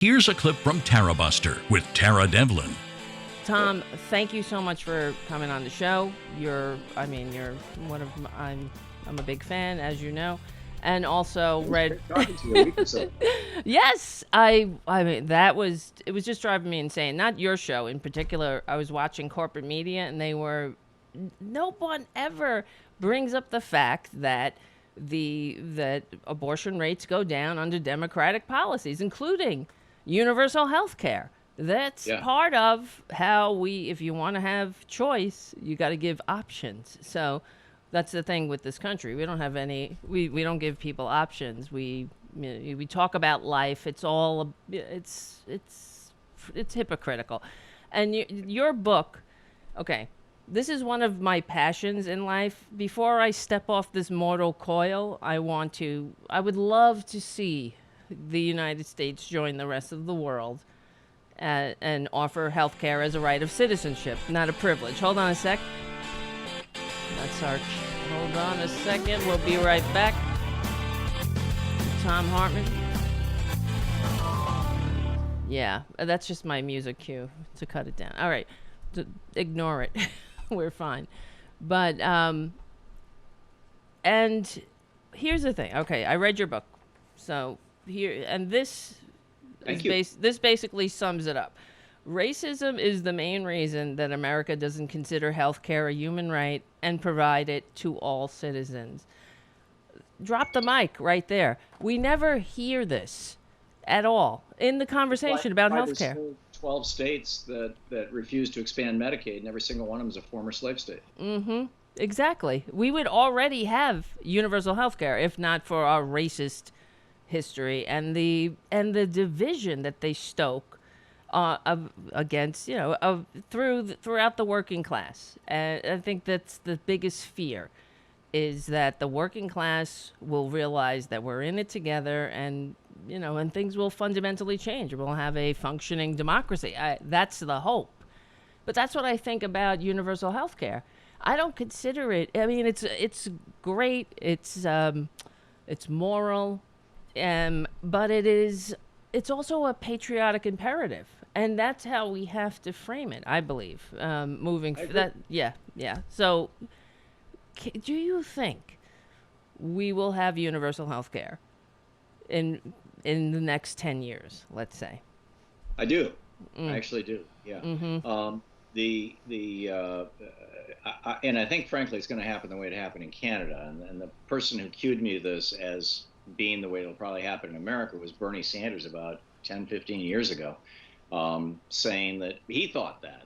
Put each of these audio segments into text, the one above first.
Here's a clip from Tarabuster with Tara Devlin. Thom, thank you so much for coming on the show. You're one of my, I'm a big fan, as you know, and also read. Talking to you a week or so. Yes, it was just driving me insane. Not your show in particular. I was watching corporate media, and no one ever brings up the fact that that abortion rates go down under Democratic policies, including universal health care. That's part of how if you want to have choice, you got to give options. So that's the thing with this country. We don't have we don't give people options. We talk about life. It's hypocritical. And your book, okay, this is one of my passions in life. Before I step off this mortal coil, I would love to see the United States join the rest of the world and offer health care as a right of citizenship, not a privilege. Hold on a sec. Hold on a second. We'll be right back. Thom Hartmann. Yeah, that's just my music cue to cut it down. All right, ignore it. We're fine. But, and here's the thing. Okay, I read your book. So here, and this basically sums it up. Racism is the main reason that America doesn't consider health care a human right and provide it to all citizens. Drop the mic right there. We never hear this at all in the conversation about health care. 12 states that refuse to expand Medicaid, and every single one of them is a former slave state. Mm-hmm. Exactly. We would already have universal health care if not for our racist history and the division that they stoke against, throughout the working class. And I think that's the biggest fear, is that the working class will realize that we're in it together, and things will fundamentally change. We'll have a functioning democracy. That's the hope. But that's what I think about universal health care. I don't consider it. I mean, it's great. It's moral, but it's also a patriotic imperative, and that's how we have to frame it, I believe. So, do you think we will have universal health care in the next 10 years, let's say? I do. I actually do. Yeah. Mm-hmm. And I think, frankly, it's going to happen the way it happened in Canada. And the person who cued me this as being the way it'll probably happen in America was Bernie Sanders about 10, 15 years ago, saying that he thought that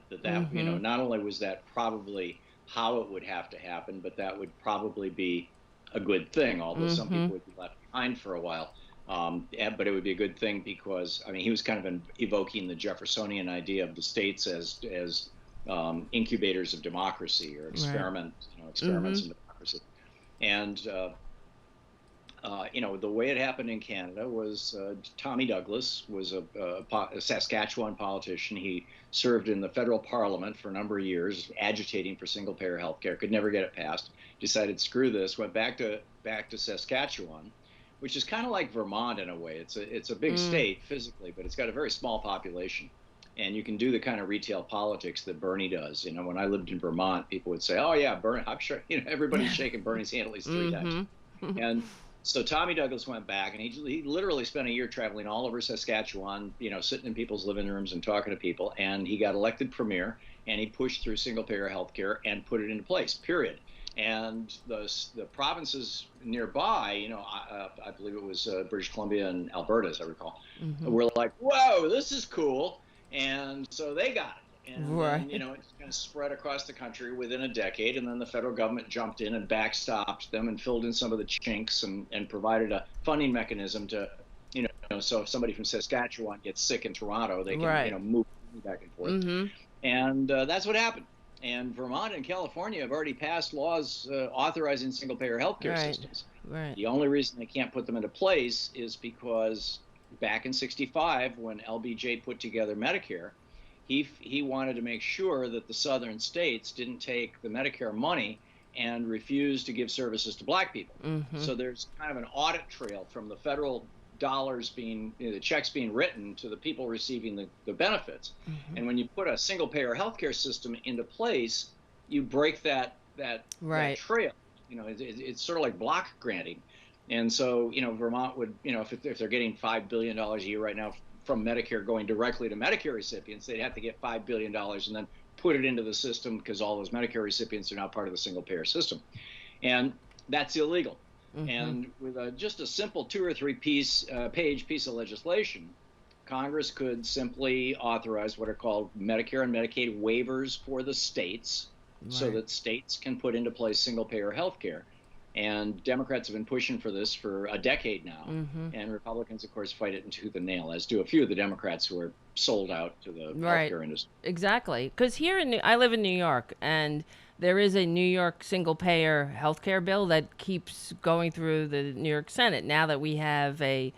not only was that probably how it would have to happen, but that would probably be a good thing, although some people would be left behind for a while. But it would be a good thing because, he was kind of evoking the Jeffersonian idea of the states as incubators of democracy, or experiments in democracy. And, the way it happened in Canada was Tommy Douglas was a Saskatchewan politician. He served in the federal parliament for a number of years, agitating for single-payer health care, could never get it passed, decided, screw this, went back to Saskatchewan, which is kind of like Vermont in a way. It's a big state physically, but it's got a very small population. And you can do the kind of retail politics that Bernie does. When I lived in Vermont, people would say, "Oh yeah, Bernie." I'm sure everybody's shaking Bernie's hand at least 3 times. And so Tommy Douglas went back, and he literally spent a year traveling all over Saskatchewan, sitting in people's living rooms and talking to people. And he got elected premier, and he pushed through single-payer health care and put it into place. Period. And the provinces nearby, I believe it was British Columbia and Alberta, as I recall, were like, "Whoa, this is cool." And so they got it. And then, it's kind of spread across the country within a decade. And then the federal government jumped in and backstopped them and filled in some of the chinks and provided a funding mechanism to, so if somebody from Saskatchewan gets sick in Toronto, they can, move back and forth. And that's what happened. And Vermont and California have already passed laws authorizing single-payer healthcare systems. Right. The only reason they can't put them into place is because back in '65, when LBJ put together Medicare, he wanted to make sure that the southern states didn't take the Medicare money and refuse to give services to black people. So there's kind of an audit trail from the federal dollars being, the checks being written to the people receiving the benefits. And when you put a single payer healthcare system into place, you break that Right. trail. It's sort of like block granting. And so, Vermont would, if they're getting $5 billion a year right now from Medicare going directly to Medicare recipients, they'd have to get $5 billion and then put it into the system because all those Medicare recipients are now part of the single payer system. And that's illegal. And with just a simple 2 or 3 page piece of legislation, Congress could simply authorize what are called Medicare and Medicaid waivers for the states, so that states can put into place single payer health care. And Democrats have been pushing for this for a decade now. And Republicans, of course, fight it tooth and nail, as do a few of the Democrats who are sold out to the healthcare industry. Exactly. Because here I live in New York, and there is a New York single-payer healthcare bill that keeps going through the New York Senate. Now that we have a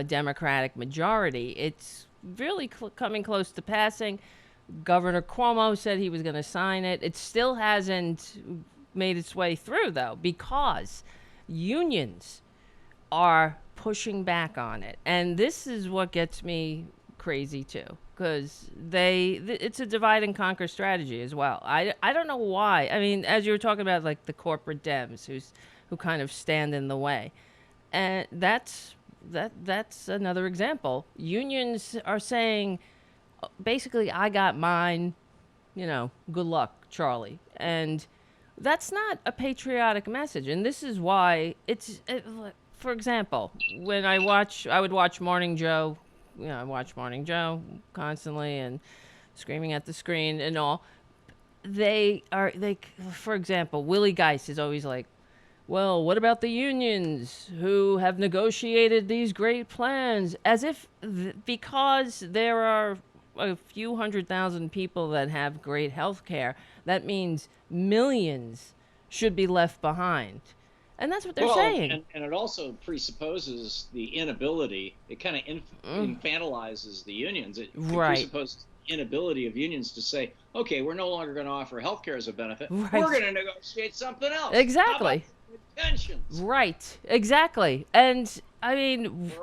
Democratic majority, it's really coming close to passing. Governor Cuomo said he was going to sign it. It still hasn't made its way through, though, because unions are pushing back on it. And this is what gets me crazy, too, because it's a divide and conquer strategy as well. I don't know why. I mean, as you were talking about, like the corporate Dems who kind of stand in the way. And that's another example. Unions are saying, basically, I got mine, good luck, Charlie. And that's not a patriotic message. And this is why for example, when I would watch Morning Joe. I watch Morning Joe constantly and screaming at the screen and all. For example, Willie Geist is always like, well, what about the unions who have negotiated these great plans? As if because there are a few 100,000 people that have great health care, that means millions should be left behind. And that's what they're saying. And it also presupposes the inability. It kind of infantilizes the unions. It presupposes the inability of unions to say, okay, we're no longer going to offer health care as a benefit. We're going to negotiate something else. Exactly. Pensions. Right. Exactly. And I mean,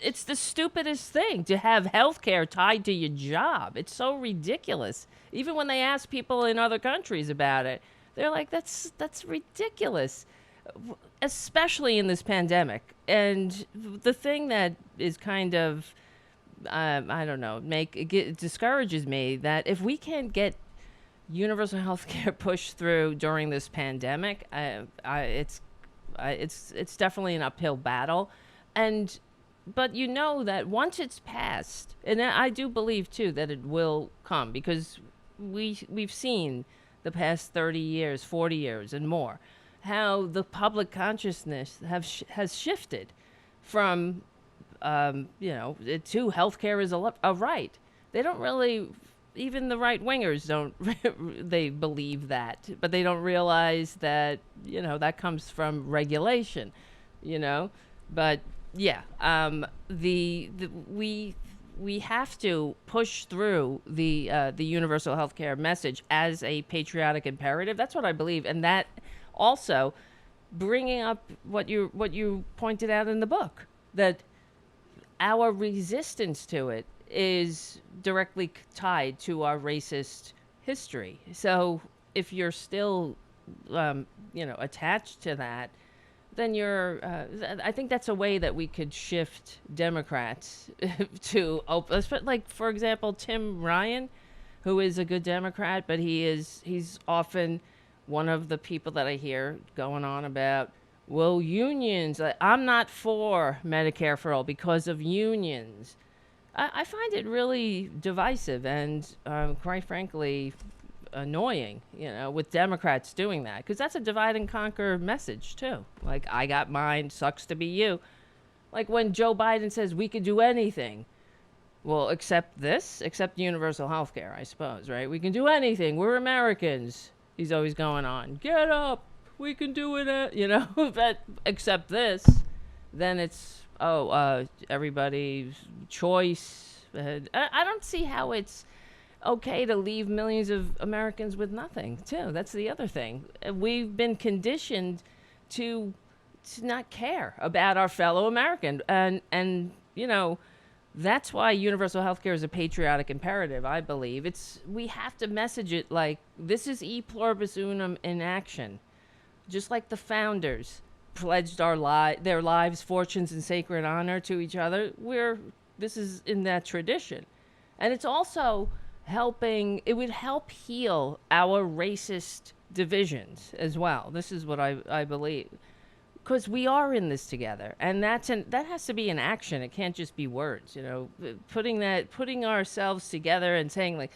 it's the stupidest thing to have health care tied to your job. It's so ridiculous. Even when they ask people in other countries about it, they're like, that's ridiculous. Especially in this pandemic. And the thing that is kind of, I don't know, it discourages me that if we can't get universal health care pushed through during this pandemic, it's definitely an uphill battle. But that once it's passed, and I do believe too that it will come, because we've seen the past 30 years, 40 years and more, how the public consciousness has shifted from, to healthcare is a right. They don't really, even the right wingers don't, they believe that, but they don't realize that, that comes from regulation, but yeah, we have to push through the universal healthcare message as a patriotic imperative. That's what I believe, and that also bringing up what you pointed out in the book, that our resistance to it is directly tied to our racist history. So if you're still, attached to that, then I think that's a way that we could shift Democrats to open. Like, for example, Tim Ryan, who is a good Democrat, but he's often one of the people that I hear going on about, well, unions. I'm not for Medicare for All because of unions. I find it really divisive and, quite frankly, annoying, with Democrats doing that, because that's a divide and conquer message too. Like, I got mine, sucks to be you. Like when Joe Biden says we could do anything. Well, except universal health care, I suppose, right? We can do anything. We're Americans. He's always going on, get up, we can do it, but except this, then it's, everybody's choice. I don't see how it's okay to leave millions of Americans with nothing, too. That's the other thing. We've been conditioned to to not care about our fellow American. And you know, that's why universal health care is a patriotic imperative, I believe. We have to message it like this is e pluribus unum in action. Just like the founders pledged their lives, fortunes, and sacred honor to each other, this is in that tradition. And it's also it would help heal our racist divisions as well. This is what I believe. Because we are in this together, and that has to be an action. It can't just be words, you know. Putting ourselves together and saying like,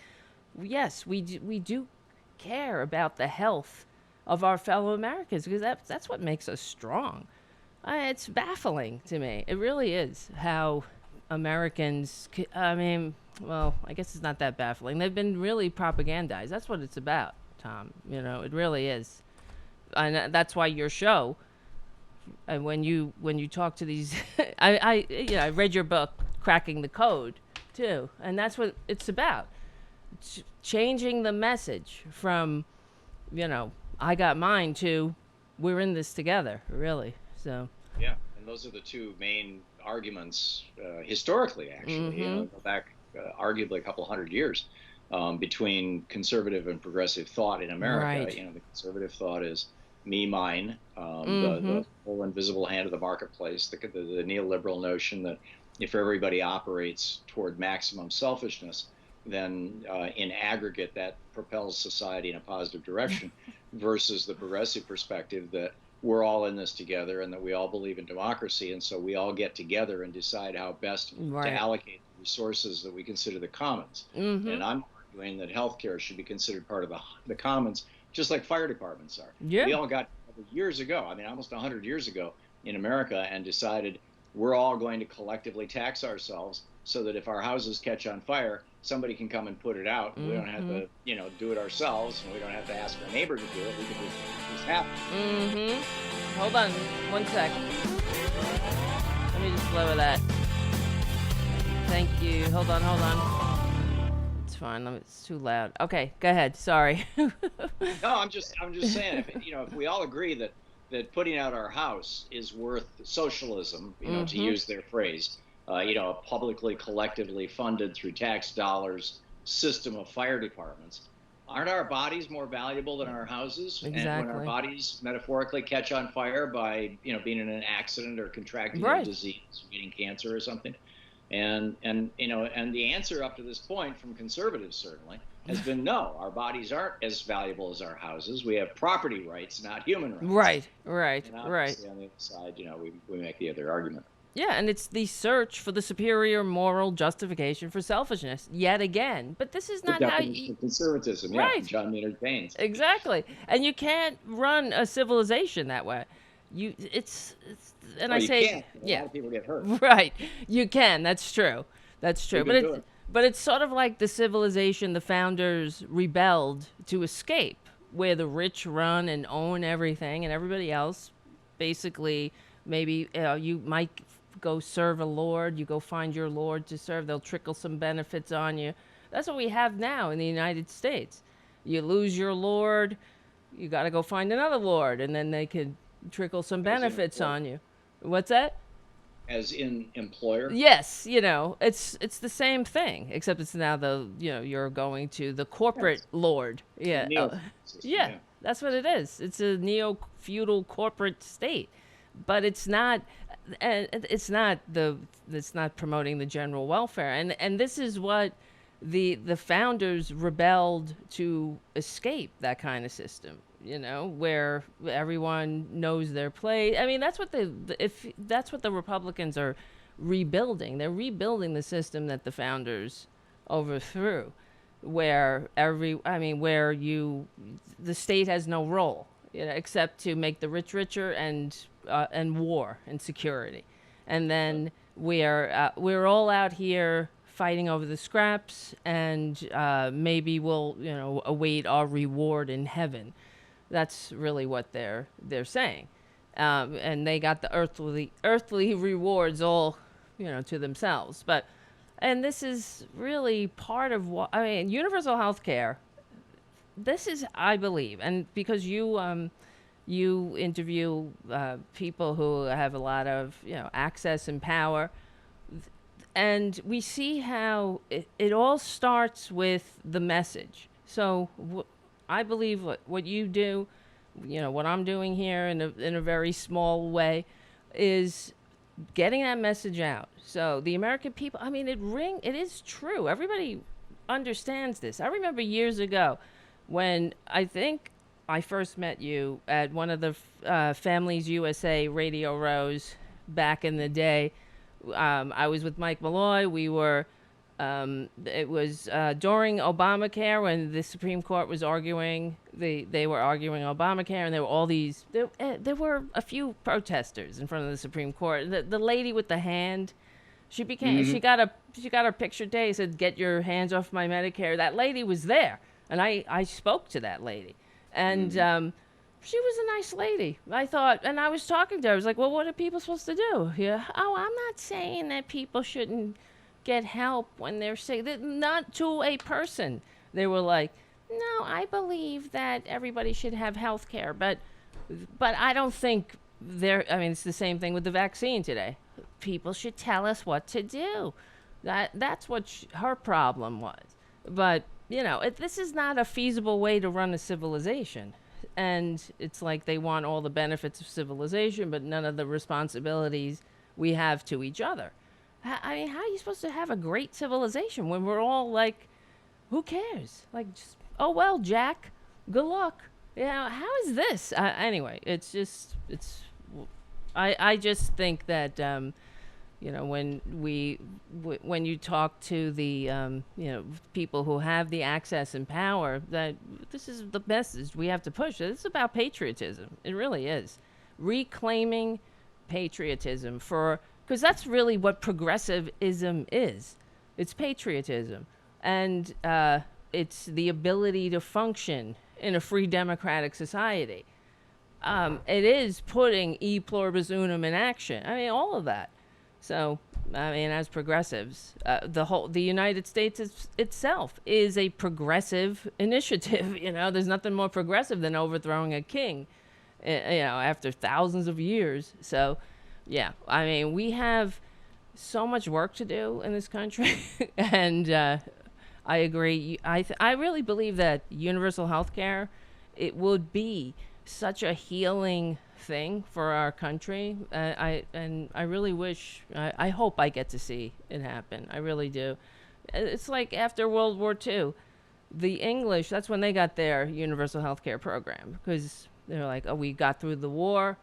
yes, we do care about the health of our fellow Americans, because that's what makes us strong. It's baffling to me. It really is how Americans. I mean, well, I guess it's not that baffling. They've been really propagandized. That's what it's about, Tom. You know, it really is, and that's why your show. And when you talk to these, I read your book, Cracking the Code, too, and that's what it's about. Changing the message from, you know, I got mine to we're in this together, really. So yeah, and those are the two main arguments historically, actually. You know, go back arguably a couple hundred years between conservative and progressive thought in America. Right. You know, the conservative thought is me, mine, the whole invisible hand of the marketplace, the neoliberal notion that if everybody operates toward maximum selfishness, then in aggregate that propels society in a positive direction, versus the progressive perspective that we're all in this together and that we all believe in democracy, and so we all get together and decide how best to allocate the resources that we consider the commons. And I'm arguing that healthcare should be considered part of the commons, just like fire departments are. Yeah. We all got years ago, I mean, almost 100 years ago in America, and decided we're all going to collectively tax ourselves so that if our houses catch on fire, somebody can come and put it out. We don't have to, you know, do it ourselves, and we don't have to ask our neighbor to do it. We can just happen. Hold on 1 sec. Let me just lower that. Thank you. Hold on. It's fine. It's too loud. Okay, go ahead. Sorry. No, I'm just saying, if we all agree that putting out our house is worth socialism, you know, to use their phrase, you know, a publicly, collectively funded through tax dollars system of fire departments, aren't our bodies more valuable than our houses? Exactly. And when our bodies metaphorically catch on fire by, you know, being in an accident or contracting a disease, getting cancer or something. And you know, and the answer up to this point from conservatives certainly has been no. Our bodies aren't as valuable as our houses. We have property rights, not human rights. Right. And obviously on the other side, you know, we make the other argument. Yeah, and it's the search for the superior moral justification for selfishness yet again. But this is not how you conservatism, right. Yeah, John Maynard Keynes. Exactly, and you can't run a civilization that way. And I say, can't. A lot of people get hurt. Right, you can. That's true. But it's sort of like the civilization the founders rebelled to escape, where the rich run and own everything, and everybody else basically maybe you might go serve a lord. You go find your lord to serve. They'll trickle some benefits on you. That's what we have now in the United States. You lose your lord, you got to go find another lord, and then they can trickle some benefits on you. What's that? As in employer? Yes, you know, it's the same thing, except it's now you're going to the corporate lord. Yeah. Yeah, that's what it is. It's a neo-feudal corporate state. But it's not promoting the general welfare. And this is what the founders rebelled to escape, that kind of system, you know, where everyone knows their place. I mean, that's what that's what the Republicans are rebuilding. They're rebuilding the system that the founders overthrew, where the state has no role, you know, except to make the rich richer and war and security. And then we're all out here fighting over the scraps, and maybe we'll, you know, await our reward in heaven. That's really what they're saying. And they got the earthly rewards all, you know, to themselves. And this is really part of what, I mean, universal health care. This is, I believe, and because you You interview people who have a lot of, access and power, and we see how it all starts with the message. So I believe what you do, what I'm doing here in a very small way, is getting that message out. So the American people, I mean, it is true. Everybody understands this. I remember years ago when I think I first met you at one of the Families USA radio rows back in the day. I was with Mike Malloy. It was during Obamacare when the Supreme Court was arguing. They were arguing Obamacare, and there were all these. There were a few protesters in front of the Supreme Court. The lady with the hand, she got her picture day. Said, "Get your hands off my Medicare." That lady was there, and I spoke to that lady, and. She was a nice lady, I thought, and I was talking to her. I was like, "Well, what are people supposed to do?" Yeah. "Oh, I'm not saying that people shouldn't get help when they're sick. Not to a person." They were like, "No, I believe that everybody should have health care, but I don't think I mean, it's the same thing with the vaccine today. People should tell us what to do." That's what her problem was. But, this is not a feasible way to run a civilization. And it's like they want all the benefits of civilization, but none of the responsibilities we have to each other. I mean, how are you supposed to have a great civilization when we're all like, who cares? Like, just, oh, well, Jack, good luck. How is this? Anyway, I just think that, when you talk to the, people who have the access and power, that this is the message we have to push. It's about patriotism. It really is. Reclaiming patriotism because that's really what progressivism is. It's patriotism. And it's the ability to function in a free democratic society. It is putting Pluribus Unum in action. I mean, all of that. So, I mean, as progressives, the United States itself is a progressive initiative. There's nothing more progressive than overthrowing a king, after thousands of years. So, yeah, I mean, we have so much work to do in this country, and I agree. I really believe that universal health care, it would be such a healing thing for our country. I really wish, I hope I get to see it happen. I really do. It's like after World War II, the English, that's when they got their universal health care program, because they're like, oh, we got through the war,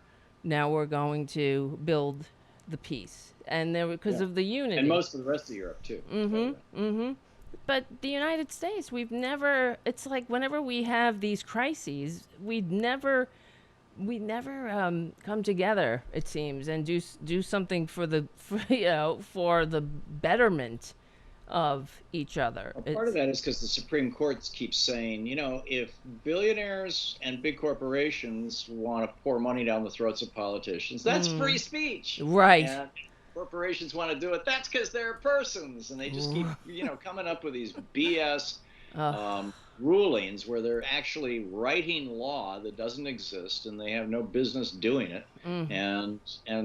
now we're going to build the peace. And because of the unity. And most of the rest of Europe, too. But the United States, it's like whenever we have these crises, we never come together, it seems, and do something for the betterment of each other. Well, part of that is because the Supreme Court keeps saying, if billionaires and big corporations want to pour money down the throats of politicians, that's free speech. Right. And corporations want to do it, that's because they're persons, and they just keep, coming up with these BS rulings where they're actually writing law that doesn't exist, and they have no business doing it. And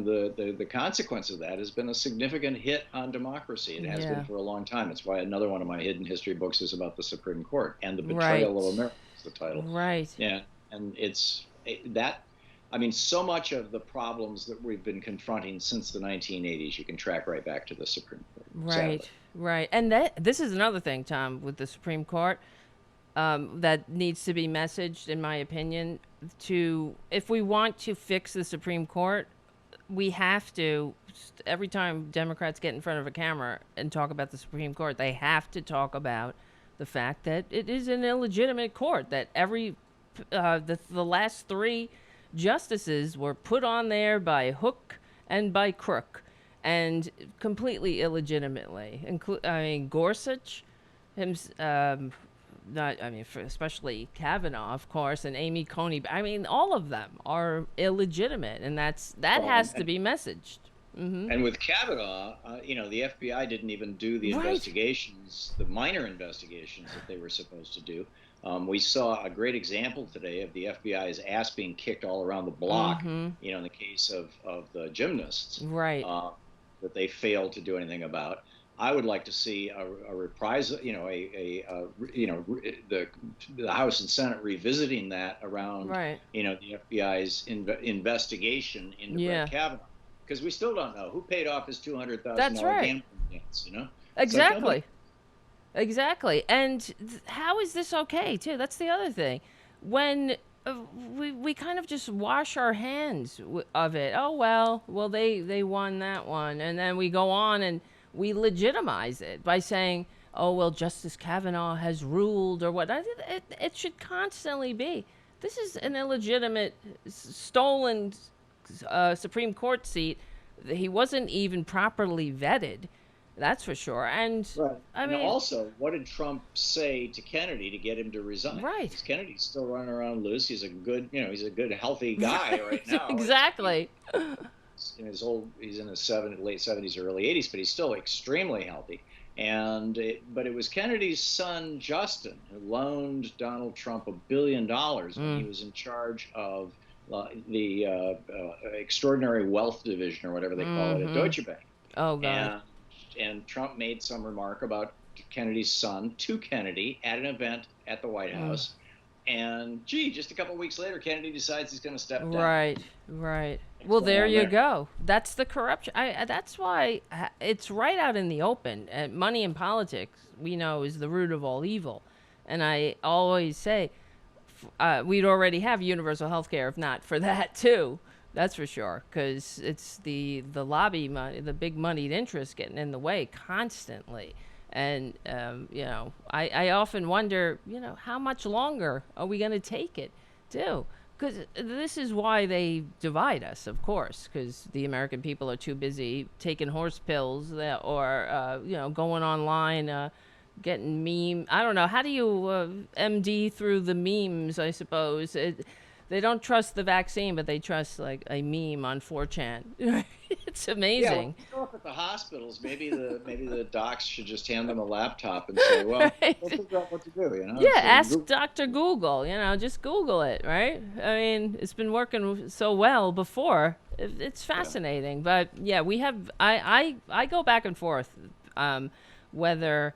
the consequence of that has been a significant hit on democracy. It has been for a long time. It's why another one of my hidden history books is about the Supreme Court and the betrayal of America is the title. Right. Yeah, and so much of the problems that we've been confronting since the 1980s, you can track right back to the Supreme Court. Right, sadly. Right. And this is another thing, Tom, with the Supreme Court, that needs to be messaged, in my opinion, if we want to fix the Supreme Court, we have to, every time Democrats get in front of a camera and talk about the Supreme Court, they have to talk about the fact that it is an illegitimate court, that the last three justices were put on there by hook and by crook, and completely illegitimately. Gorsuch, especially Kavanaugh, of course, and Amy Coney. All of them are illegitimate, and that has to be messaged. And with Kavanaugh, the FBI didn't even do the investigations, the minor investigations that they were supposed to do. We saw a great example today of the FBI's ass being kicked all around the block, Mm-hmm. in the case of the gymnasts, Right. that they failed to do anything about. I would like to see a reprisal, the House and Senate revisiting that around, Right. the FBI's investigation into Brett Yeah. Kavanaugh, because we still don't know who paid off his That's $200,000 right. gambling debts. It's like nobody. Exactly. Exactly. And how is this okay, too? That's the other thing. When we kind of just wash our hands of it. Oh, well, they won that one. And then we go on and we legitimize it by saying, oh, well, Justice Kavanaugh has ruled or what. It should constantly be. This is an illegitimate, stolen Supreme Court seat. He wasn't even properly vetted. That's for sure. And Right. I And mean, also, what did Trump say to Kennedy to get him to resign? right. Because Kennedy's still running around loose. He's a good, healthy guy right now. Exactly. He's in his late 70s or early 80s, but he's still extremely healthy. But it was Kennedy's son, Justin, who loaned Donald Trump $1 billion when he was in charge of the Extraordinary Wealth Division, or whatever they call it, at Deutsche Bank. Oh, God. And Trump made some remark about Kennedy's son to Kennedy at an event at the White House. And just a couple of weeks later, Kennedy decides he's going to step down. Right, right. Well, there you go. That's the corruption. That's why it's right out in the open. Money in politics, we know, is the root of all evil. And I always say, we'd already have universal health care if not for that, too. That's for sure, because it's the lobby money, the big moneyed interests getting in the way constantly. And, I often wonder, how much longer are we going to take it, too? Because this is why they divide us, of course, because the American people are too busy taking horse pills or going online, getting I don't know. How do you MD through the memes, I suppose? They don't trust the vaccine, but they trust like a meme on 4chan. It's amazing. Yeah, well, up at the hospitals, maybe the docs should just hand them a laptop and say, "Well, right. we'll figure out what to do." Yeah, ask Dr. Google. Just Google it, right? I mean, it's been working so well before. It's fascinating, but yeah, we have. I go back and forth, whether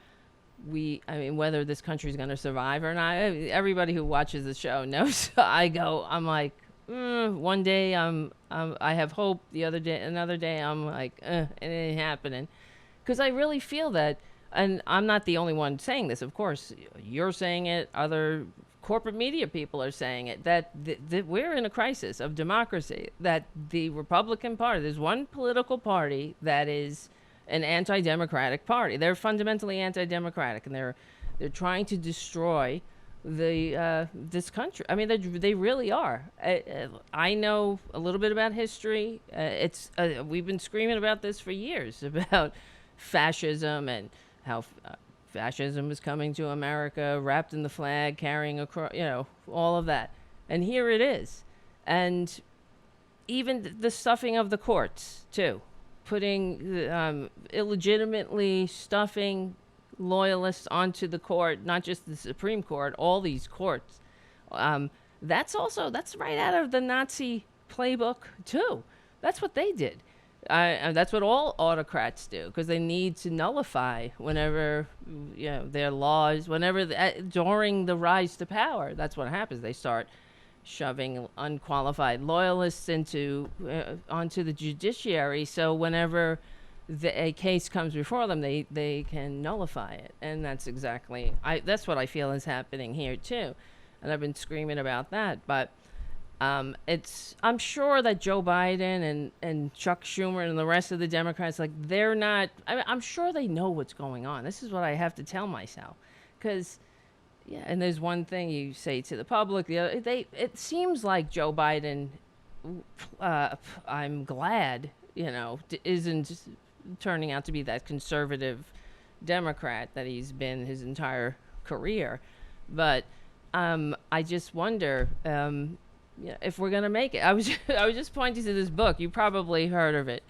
whether this country is going to survive or not. Everybody who watches the show knows I'm like, one day I have hope. Another day I'm like, it ain't happening. Because I really feel that, and I'm not the only one saying this, of course. You're saying it, other corporate media people are saying it, that we're in a crisis of democracy, that the Republican Party, there's one political party that is an anti-democratic party. They're fundamentally anti-democratic, and they're trying to destroy this country. I mean, they really are. I know a little bit about history. We've been screaming about this for years, about fascism and how fascism is coming to America, wrapped in the flag, carrying across, all of that. And here it is. And even the stuffing of the courts, too. Putting illegitimately stuffing loyalists onto the court, not just the Supreme Court, all these courts. That's right out of the Nazi playbook too. That's what they did. That's what all autocrats do, because they need to nullify whenever their laws, during the rise to power. That's what happens. They start shoving unqualified loyalists onto the judiciary, so whenever a case comes before them, they can nullify it. And that's what I feel is happening here too. And I've been screaming about that, but I'm sure that Joe Biden and Chuck Schumer and the rest of the Democrats, like, they're not, I'm sure they know what's going on. This is what I have to tell myself, because yeah, and there's one thing you say to the public, the other, it seems like Joe Biden, I'm glad, isn't turning out to be that conservative Democrat that he's been his entire career. But I just wonder if we're going to make it. I was just pointing to this book. You probably heard of it,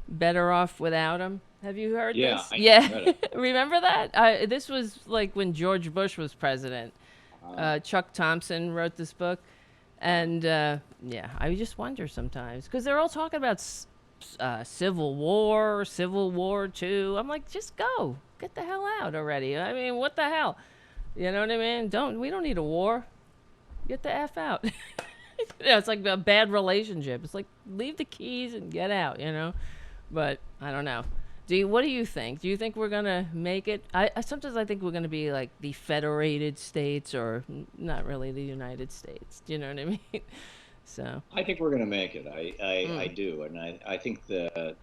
Better Off Without Him. Have you heard this? Yeah. Read it. Remember that? This was like when George Bush was president. Chuck Thompson wrote this book. And, I just wonder sometimes. Because they're all talking about Civil War II. I'm like, just go. Get the hell out already. I mean, what the hell? You know what I mean? We don't need a war. Get the F out. It's like a bad relationship. It's like, leave the keys and get out, But I don't know. What do you think? Do you think we're gonna make it? Sometimes I think we're gonna be like the Federated States, or not really the United States. Do you know what I mean? So I think we're going to make it. I do, and I think the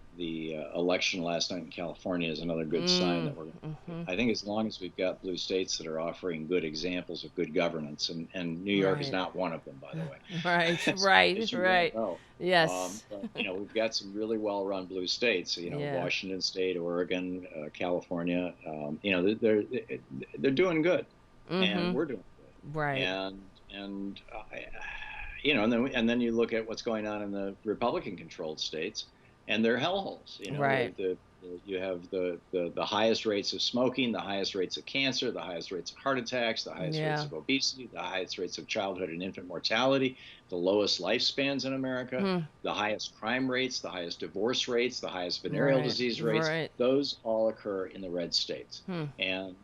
election last night in California is another good sign that we're going to. I think as long as we've got blue states that are offering good examples of good governance, and New York is not one of them, by the way. Right. Yes. But, we've got some really well-run blue states. Washington State, Oregon, California. They're doing good, and we're doing good. Right. And then you look at what's going on in the Republican-controlled states, and they're hellholes. Right. You have the highest rates of smoking, the highest rates of cancer, the highest rates of heart attacks, the highest rates of obesity, the highest rates of childhood and infant mortality, the lowest lifespans in America, the highest crime rates, the highest divorce rates, the highest venereal disease rates. Right. Those all occur in the red states, and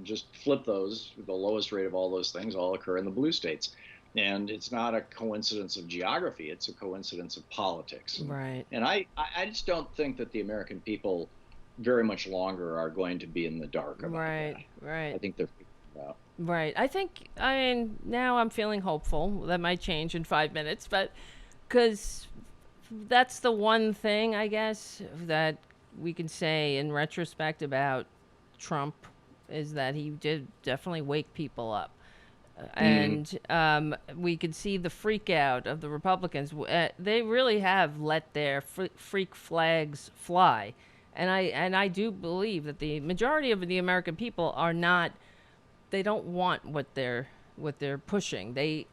just flip those. The lowest rate of all those things all occur in the blue states. And it's not a coincidence of geography; it's a coincidence of politics. Right. And I just don't think that the American people very much longer are going to be in the dark about that. Right. I think they're figuring it out. Right. Now I'm feeling hopeful. That might change in 5 minutes, but because that's the one thing, I guess, that we can say in retrospect about Trump is that he did definitely wake people up. And we could see the freak out of the Republicans. They really have let their freak flags fly, and I do believe that the majority of the American people are not. They don't want what they're pushing. Well,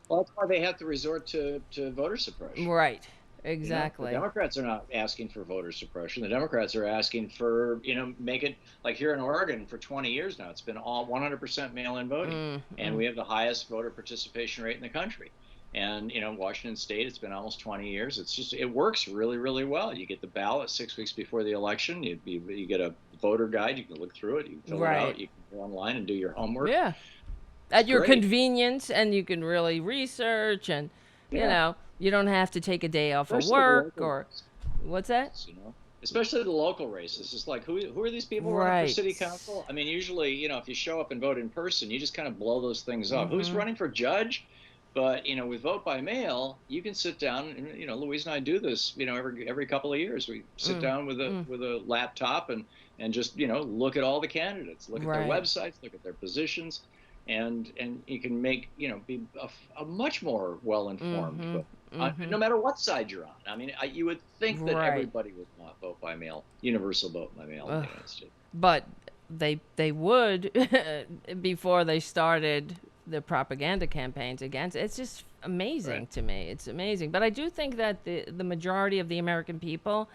that's why they have to resort to voter suppression. Right. Exactly. The Democrats are not asking for voter suppression. The Democrats are asking for, make it like here in Oregon for 20 years now. It's been all 100% mail-in voting, and we have the highest voter participation rate in the country. And Washington State, it's been almost 20 years. It works really, really well. You get the ballot 6 weeks before the election. You get a voter guide. You can look through it. You can fill it out. You can go online and do your homework. Yeah, at your convenience, and you can really research and you don't have to take a day off of work or what's that? Especially the local races. It's like, who are these people running for city council? I mean, usually, if you show up and vote in person, you just kind of blow those things up. Who's running for judge? But, with vote by mail, you can sit down and, Louise and I do this, every couple of years. We sit down with a laptop and just, look at all the candidates, look at their websites, look at their positions. And you can make, be a much more well-informed, no matter what side you're on. I mean, you would think that everybody would want vote by mail, universal vote by mail in the United States. But they would before they started the propaganda campaigns against it. It's just amazing to me. It's amazing. But I do think that the majority of the American people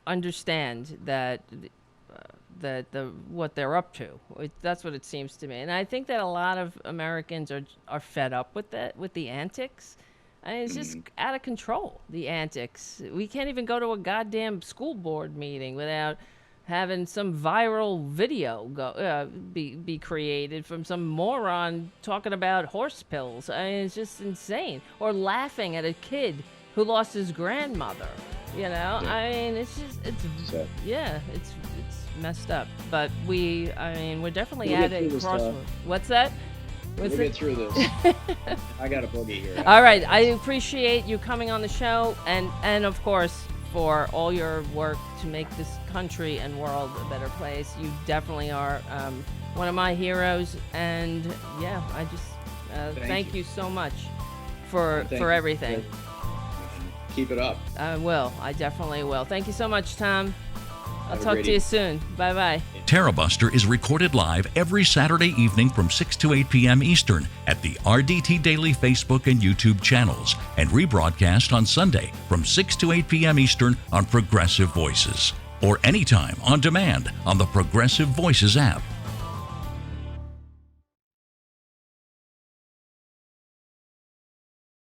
understand that what they're up to. That's what it seems to me. And I think that a lot of Americans are fed up with the antics. I mean, it's just out of control, the antics. We can't even go to a goddamn school board meeting without having some viral video be created from some moron talking about horse pills. I mean, it's just insane. Or laughing at a kid who lost his grandmother. I mean, it's messed up. But we're definitely at a crossroads. What's that? We'll get through this. I got a boogie here. All right. I appreciate you coming on the show, and of course, for all your work to make this country and world a better place. You definitely are one of my heroes, and I just thank you so much for everything. Keep it up. I will. I definitely will. Thank you so much, Tom. I'll talk to you soon. Bye-bye. Tarabuster is recorded live every Saturday evening from 6 to 8 p.m. Eastern at the RDT Daily Facebook and YouTube channels, and rebroadcast on Sunday from 6 to 8 p.m. Eastern on Progressive Voices, or anytime on demand on the Progressive Voices app.